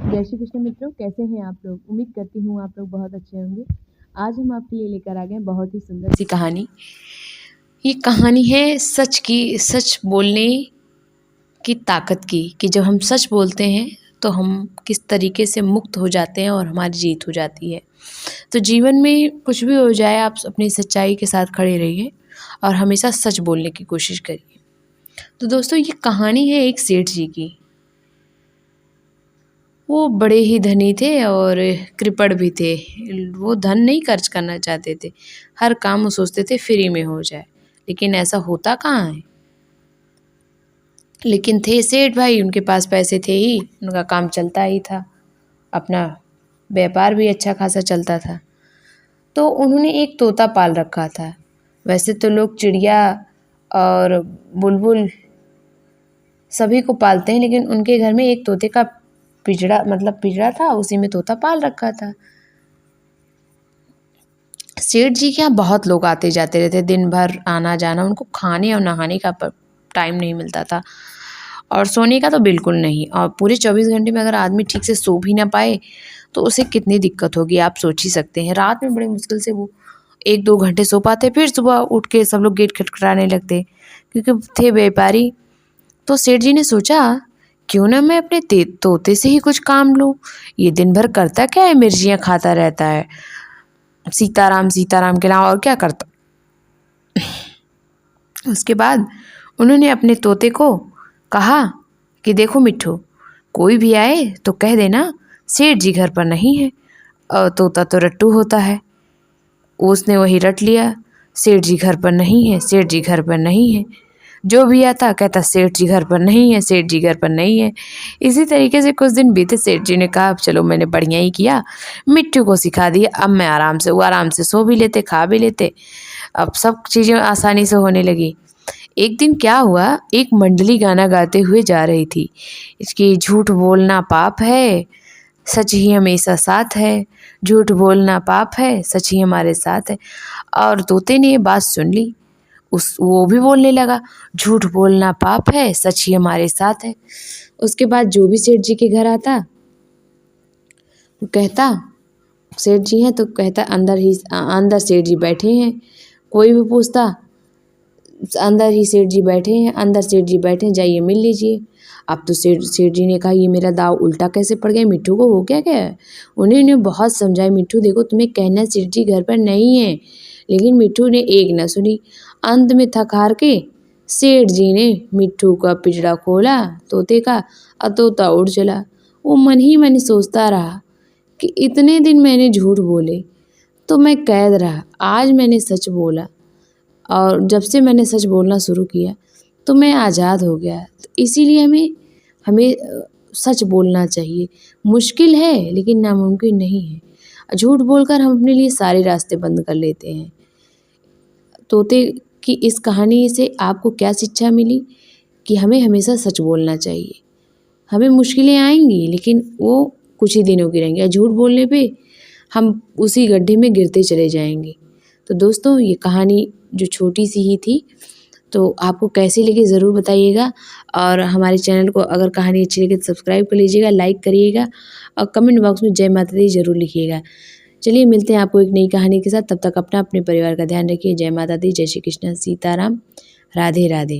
जय श्री कृष्ण मित्रों, कैसे हैं आप लोग। उम्मीद करती हूँ आप लोग बहुत अच्छे होंगे। आज हम आपके लिए लेकर आ गए बहुत ही सुंदर सी कहानी। ये कहानी है सच की, सच बोलने की ताकत की, कि जब हम सच बोलते हैं तो हम किस तरीके से मुक्त हो जाते हैं और हमारी जीत हो जाती है। तो जीवन में कुछ भी हो जाए, आप अपनी सच्चाई के साथ खड़े रहिए और हमेशा सच बोलने की कोशिश करिए। तो दोस्तों, ये कहानी है एक सेठ जी की। वो बड़े ही धनी थे और कृपण भी थे। वो धन नहीं खर्च करना चाहते थे, हर काम वो सोचते थे फ्री में हो जाए, लेकिन ऐसा होता कहाँ है। लेकिन थे सेठ भाई, उनके पास पैसे थे ही, उनका काम चलता ही था, अपना व्यापार भी अच्छा खासा चलता था। तो उन्होंने एक तोता पाल रखा था। वैसे तो लोग चिड़िया और बुलबुल सभी को पालते हैं, लेकिन उनके घर में एक तोते का पिंजड़ा था, उसी में तोता पाल रखा था। सेठ जी के यहाँ बहुत लोग आते जाते रहते, दिन भर आना जाना, उनको खाने और नहाने का टाइम नहीं मिलता था, और सोने का तो बिल्कुल नहीं। और पूरे 24 घंटे में अगर आदमी ठीक से सो भी ना पाए तो उसे कितनी दिक्कत होगी, आप सोच ही सकते हैं। रात में बड़े मुश्किल से वो 1-2 घंटे सो पाते, फिर सुबह उठ के सब लोग गेट खटखटाने लगते, क्योंकि थे व्यापारी। तो सेठ जी ने सोचा, क्यों ना मैं अपने तोते से ही कुछ काम लूँ। ये दिन भर करता क्या है, मिर्चियाँ खाता रहता है, सीताराम सीताराम के अलावा और क्या करता। उसके बाद उन्होंने अपने तोते को कहा कि देखो मिट्ठू, कोई भी आए तो कह देना सेठ जी घर पर नहीं है। और तोता तो रट्टू होता है, उसने वही रट लिया, सेठ जी घर पर नहीं है, सेठ जी घर पर नहीं है। जो भी आता कहता सेठ जी घर पर नहीं है, सेठ जी घर पर नहीं है। इसी तरीके से कुछ दिन बीते। सेठ जी ने कहा, चलो मैंने बढ़िया ही किया, मिट्टू को सिखा दिया, अब मैं वो आराम से सो भी लेते, खा भी लेते, अब सब चीज़ें आसानी से होने लगी। एक दिन क्या हुआ, एक मंडली गाना गाते हुए जा रही थी। इसकी झूठ बोलना पाप है, सच ही हमेशा साथ है, झूठ बोलना पाप है, सच ही हमारे साथ है। और तोते ने ये बात सुन ली, वो भी बोलने लगा, झूठ बोलना पाप है, सच ही हमारे साथ है। उसके बाद जो भी सेठ जी के घर आता, वो कहता सेठ जी हैं, तो कहता अंदर सेठ जी बैठे हैं। कोई भी पूछता, अंदर ही सेठ जी बैठे हैं, अंदर सेठ जी बैठे हैं, जाइए मिल लीजिए। अब तो सेठ जी ने कहा, ये मेरा दाव उल्टा कैसे पड़ गया, मिट्ठू को हो क्या क्या। उन्होंने बहुत समझाया, मिट्ठू देखो तुम्हें कहना सेठ जी घर पर नहीं है, लेकिन मिट्ठू ने एक न सुनी। अंत में थक हार के सेठ जी ने मिट्ठू का पिंजड़ा खोला तोते का, और तोता उड़ चला। वो मन ही मन सोचता रहा कि इतने दिन मैंने झूठ बोले तो मैं कैद रहा, आज मैंने सच बोला, और जब से मैंने सच बोलना शुरू किया तो मैं आज़ाद हो गया। तो इसीलिए हमें सच बोलना चाहिए। मुश्किल है लेकिन नामुमकिन नहीं है। झूठ बोलकर हम अपने लिए सारे रास्ते बंद कर लेते हैं। तोते की इस कहानी से आपको क्या शिक्षा मिली, कि हमें हमेशा सच बोलना चाहिए। हमें मुश्किलें आएंगी लेकिन वो कुछ ही दिनों की रहेंगी, और झूठ बोलने पे हम उसी गड्ढे में गिरते चले जाएंगे। तो दोस्तों, ये कहानी जो छोटी सी ही थी, तो आपको कैसी लगी ज़रूर बताइएगा। और हमारे चैनल को अगर कहानी अच्छी लगे तो सब्सक्राइब कर लीजिएगा, लाइक करिएगा, और कमेंट बॉक्स में जय माता दी ज़रूर लिखिएगा। चलिए मिलते हैं आपको एक नई कहानी के साथ, तब तक अपना अपने परिवार का ध्यान रखिए। जय माता दी, जय श्री कृष्ण, सीताराम, राधे राधे।